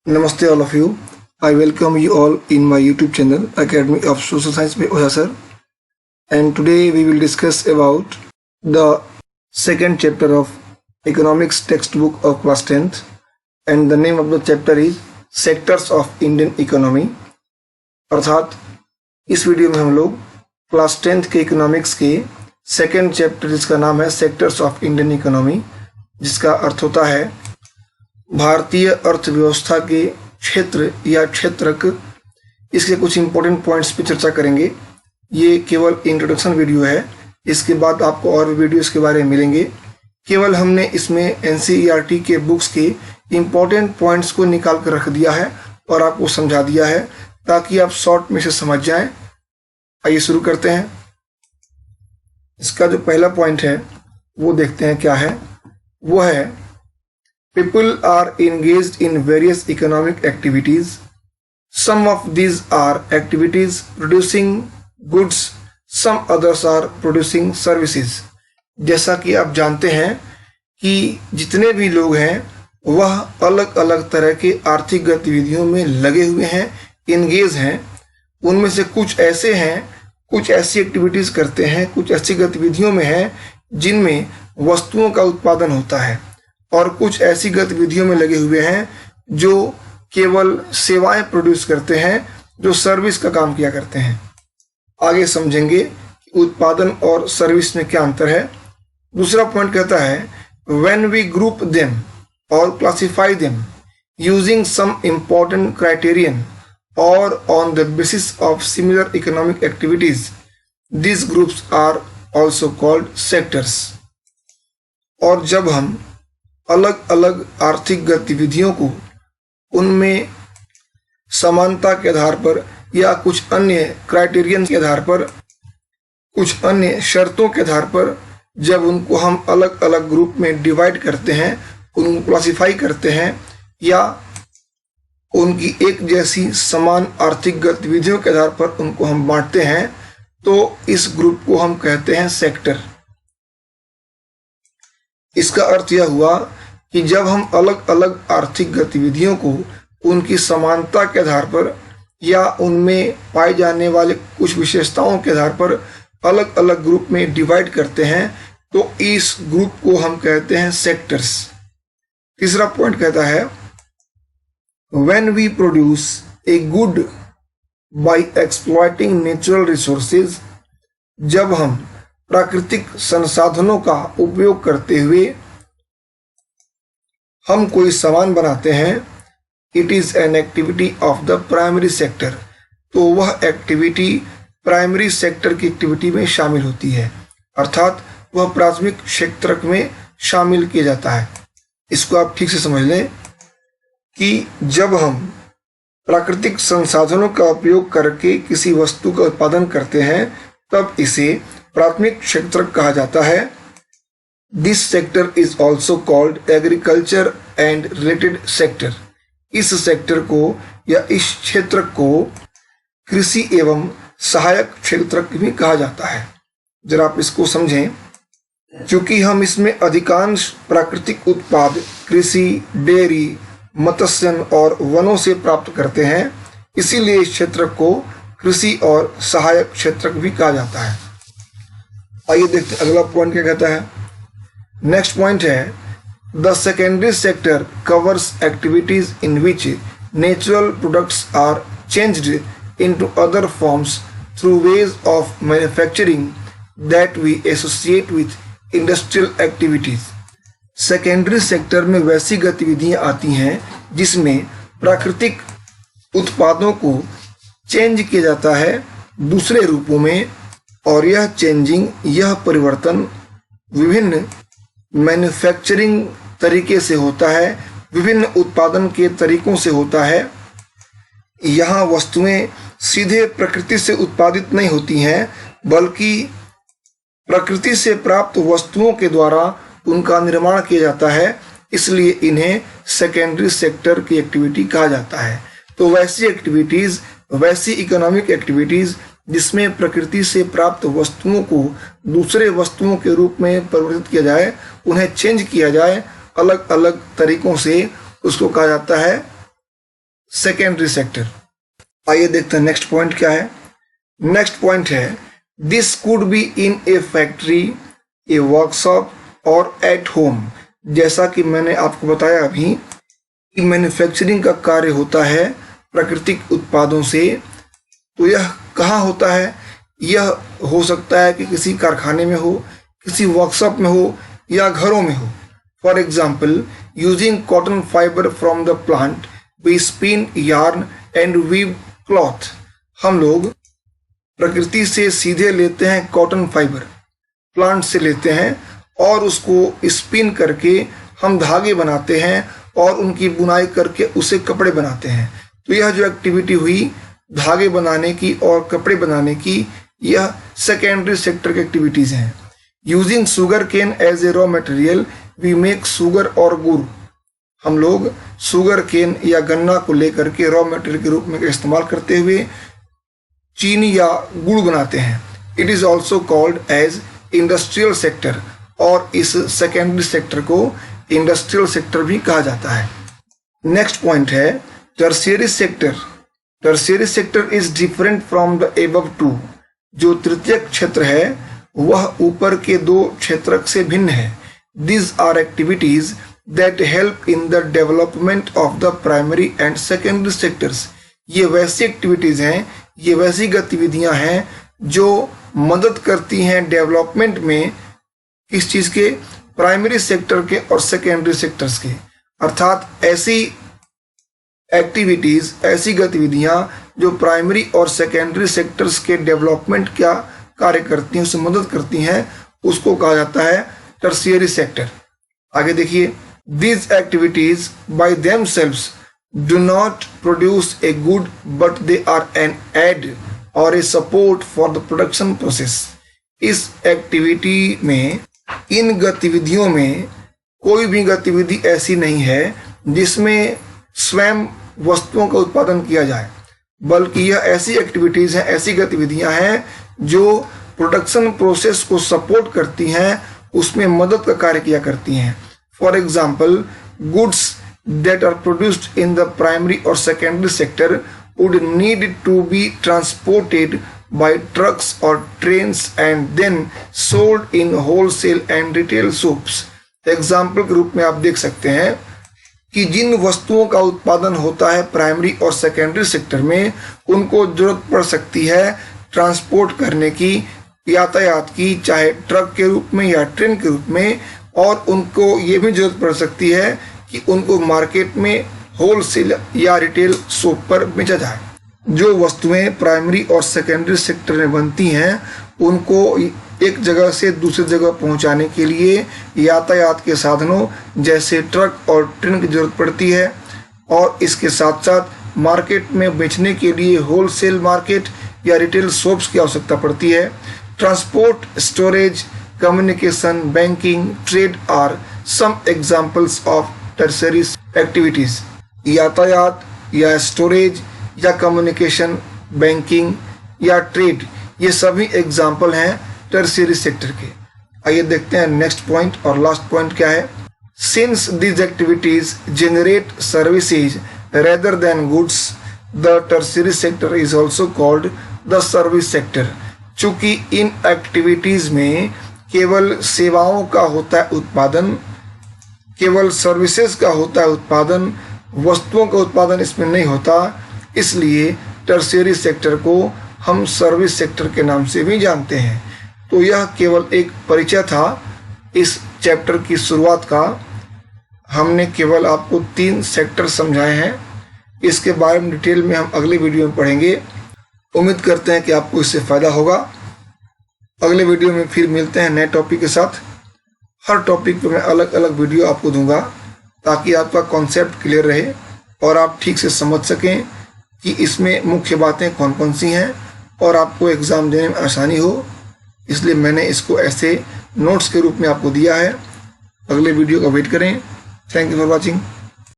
Namaste all of you. I welcome you all in my YouTube channel Academy of Social Science by Oza sir. And today we will discuss about the second chapter of economics textbook of class 10th, and the name of the chapter is Sectors of Indian Economy. अर्थात इस video में हम लोग class 10th के economics के second chapter जिसका नाम है सेक्टर्स ऑफ इंडियन इकोनॉमी, जिसका अर्थ होता है भारतीय अर्थव्यवस्था के क्षेत्र या क्षेत्रक, इसके कुछ इंपॉर्टेंट पॉइंट्स पे चर्चा करेंगे। ये केवल इंट्रोडक्शन वीडियो है, इसके बाद आपको और वीडियोस के बारे में मिलेंगे। केवल हमने इसमें एनसीईआरटी के बुक्स के इंपॉर्टेंट पॉइंट्स को निकाल कर रख दिया है और आपको समझा दिया है ताकि आप शॉर्ट में से समझ जाएं। आइए शुरू करते हैं। इसका जो पहला पॉइंट है वो देखते हैं क्या है। वो है people are engaged in various economic activities. Some of these are activities producing goods, some others are producing services. जैसा कि आप जानते हैं कि जितने भी लोग हैं वह अलग अलग तरह के आर्थिक गतिविधियों में लगे हुए हैं, इंगेज हैं। उनमें से कुछ ऐसे हैं, कुछ ऐसी एक्टिविटीज करते हैं, कुछ ऐसी गतिविधियों में हैं जिनमें वस्तुओं का उत्पादन होता है, और कुछ ऐसी गतिविधियों में लगे हुए हैं जो केवल सेवाएं प्रोड्यूस करते हैं, जो सर्विस का काम किया करते हैं। आगे समझेंगे कि उत्पादन और सर्विस में क्या अंतर है। दूसरा पॉइंट कहता है व्हेन वी ग्रुप देम और classify them using some important criterion और on the basis of similar economic activities, this groups are also called sectors. और जब हम अलग अलग आर्थिक गतिविधियों को उनमें समानता के आधार पर या कुछ अन्य क्राइटेरियन के आधार पर, कुछ अन्य शर्तों के आधार पर जब उनको हम अलग अलग ग्रुप में डिवाइड करते हैं, उनको क्लासिफाई करते हैं या उनकी एक जैसी समान आर्थिक गतिविधियों के आधार पर उनको हम बांटते हैं, तो इस ग्रुप को हम कहते हैं सेक्टर। इसका अर्थ यह हुआ कि जब हम अलग अलग आर्थिक गतिविधियों को उनकी समानता के आधार पर या उनमें पाए जाने वाले कुछ विशेषताओं के आधार पर अलग अलग ग्रुप में डिवाइड करते हैं, तो इस ग्रुप को हम कहते हैं सेक्टर्स। तीसरा पॉइंट कहता है when we produce a good by exploiting natural resources, जब हम प्राकृतिक संसाधनों का उपयोग करते हुए हम कोई सामान बनाते हैं, it is an activity of the primary sector, तो वह एक्टिविटी प्राइमरी सेक्टर की एक्टिविटी में शामिल होती है, अर्थात वह प्राथमिक क्षेत्र में शामिल किया जाता है। इसको आप ठीक से समझ लें कि जब हम प्राकृतिक संसाधनों का उपयोग करके किसी वस्तु का उत्पादन करते हैं तब इसे प्राथमिक क्षेत्र कहा जाता है। This sector is also called agriculture and related sector. इस सेक्टर को या इस क्षेत्र को कृषि एवं सहायक क्षेत्र भी कहा जाता है। जरा आप इसको समझें, क्योंकि हम इसमें अधिकांश प्राकृतिक उत्पाद कृषि, डेयरी, मत्स्य और वनों से प्राप्त करते हैं, इसीलिए इस क्षेत्र को कृषि और सहायक क्षेत्र भी कहा जाता है। आइए देखते हैं अगला पॉइंट क्या कहता है। नेक्स्ट पॉइंट है the secondary sector covers activities in which natural products are changed into other forms through ways of manufacturing that we associate with industrial activities. Secondary sector में वैसी गतिविधियां आती हैं जिसमें प्राकृतिक उत्पादों को चेंज किया जाता है दूसरे रूपों में, और यह चेंजिंग, यह परिवर्तन विभिन्न मैन्युफैक्चरिंग तरीके से होता है, विभिन्न उत्पादन के तरीकों से होता है। यहाँ वस्तुएं सीधे प्रकृति से उत्पादित नहीं होती हैं, बल्कि प्रकृति से प्राप्त वस्तुओं के द्वारा उनका निर्माण किया जाता है, इसलिए इन्हें सेकेंडरी सेक्टर की एक्टिविटी कहा जाता है। तो वैसी एक्टिविटीज, वैसी इकोनॉमिक एक्टिविटीज जिसमें प्रकृति से प्राप्त वस्तुओं को दूसरे वस्तुओं के रूप में परिवर्तित किया जाए, उन्हें चेंज किया जाए अलग अलग तरीकों से, उसको कहा जाता है सेकेंडरी सेक्टर। आइए देखते हैं नेक्स्ट पॉइंट क्या है। नेक्स्ट पॉइंट है this could be in A factory, A workshop और एट होम। जैसा कि मैंने आपको बताया अभी कि मैन्युफैक्चरिंग का कार्य होता है प्राकृतिक उत्पादों से, तो यह कहाँ होता है? यह हो सकता है कि किसी कारखाने में हो, किसी वर्कशॉप में हो या घरों में हो। For example, using cotton fibre from the plant we spin yarn and weave cloth. हम लोग प्रकृति से सीधे लेते हैं कॉटन फाइबर, प्लांट से लेते हैं और उसको स्पिन करके हम धागे बनाते हैं और उनकी बुनाई करके उसे कपड़े बनाते हैं। तो यह जो एक्टिविटी हुई धागे बनाने की और कपड़े बनाने की, यह सेकेंडरी सेक्टर की एक्टिविटीज हैं। Using sugar cane as a raw material we make sugar और गुड़। हम लोग शुगर केन या गन्ना को लेकर के रॉ मटेरियल के रूप में इस्तेमाल करते हुए चीनी या गुड़ बनाते हैं। It is also called as industrial sector, और इस सेकेंडरी सेक्टर को इंडस्ट्रियल सेक्टर भी कहा जाता है। नेक्स्ट पॉइंट है tertiary sector. Tertiary sector is different from the above two. जो तृतीयक क्षेत्र है वह ऊपर के दो क्षेत्रक से भिन्न है। These are activities that help in the development of the primary and secondary sectors. ये वैसी एक्टिविटीज हैं, ये वैसी गतिविधियां हैं जो मदद करती हैं डेवलपमेंट में किस चीज के? प्राइमरी सेक्टर के और सेकेंडरी सेक्टर्स के। अर्थात ऐसी एक्टिविटीज, ऐसी गतिविधियां जो प्राइमरी और सेकेंडरी सेक्टर्स के डेवलपमेंट क्या कार्य करती हैं, उससे मदद करती हैं, उसको कहा जाता है टर्शियरी सेक्टर। आगे देखिए, these activities by themselves do not produce a good but they are an aid or a support for the production process. इस एक्टिविटी में, इन गतिविधियों में कोई भी गतिविधि ऐसी नहीं है जिसमें स्वयं वस्तुओं का उत्पादन किया जाए, बल्कि यह ऐसी एक्टिविटीज हैं, ऐसी गतिविधियां हैं जो प्रोडक्शन प्रोसेस को सपोर्ट करती हैं, उसमें मदद का कार्य किया करती हैं। For example, goods that are produced in the primary और secondary sector would need to be transported by trucks और trains and then sold in wholesale and retail shops. Example के रूप में आप देख सकते हैं कि जिन वस्तुओं का उत्पादन होता है प्राइमरी और सेकेंडरी सेक्टर में, उनको जरूरत पड़ सकती है ट्रांसपोर्ट करने की, यातायात की, चाहे ट्रक के रूप में या ट्रेन के रूप में, और उनको ये भी जरूरत पड़ सकती है कि उनको मार्केट में होलसेल या रिटेल शॉप पर बेचा जाए। जो वस्तुएं प्राइमरी और सेकेंडरी सेक्टर में बनती हैं, उनको एक जगह से दूसरी जगह पहुंचाने के लिए यातायात के साधनों जैसे ट्रक और ट्रेन की जरूरत पड़ती है, और इसके साथ साथ मार्केट में बेचने के लिए होलसेल मार्केट या रिटेल शॉप्स की आवश्यकता पड़ती है। Transport, storage, communication, banking, trade are some examples of tertiary activities. यातायात या स्टोरेज या कम्युनिकेशन, बैंकिंग या ट्रेड, ये सभी एग्जाम्पल हैं टर्शियरी सेक्टर के। आइए देखते हैं नेक्स्ट पॉइंट और लास्ट पॉइंट क्या है। Since these activities generate services rather than goods, the tertiary sector is also called the service sector. चूंकि इन एक्टिविटीज में केवल सेवाओं का होता है उत्पादन, केवल सर्विसेज का होता है उत्पादन, वस्तुओं का उत्पादन इसमें नहीं होता, इसलिए टर्शियरी सेक्टर को हम सर्विस सेक्टर के नाम से भी जानते हैं। तो यह केवल एक परिचय था इस चैप्टर की शुरुआत का। हमने केवल आपको 3 सेक्टर समझाए हैं, इसके बारे में डिटेल में हम अगले वीडियो में पढ़ेंगे। उम्मीद करते हैं कि आपको इससे फ़ायदा होगा। अगले वीडियो में फिर मिलते हैं नए टॉपिक के साथ। हर टॉपिक पे मैं अलग अलग वीडियो आपको दूंगा ताकि आपका कॉन्सेप्ट क्लियर रहे और आप ठीक से समझ सकें कि इसमें मुख्य बातें कौन कौन सी हैं और आपको एग्ज़ाम देने में आसानी हो। इसलिए मैंने इसको ऐसे नोट्स के रूप में आपको दिया है। अगले वीडियो का वेट करें। Thank you for watching.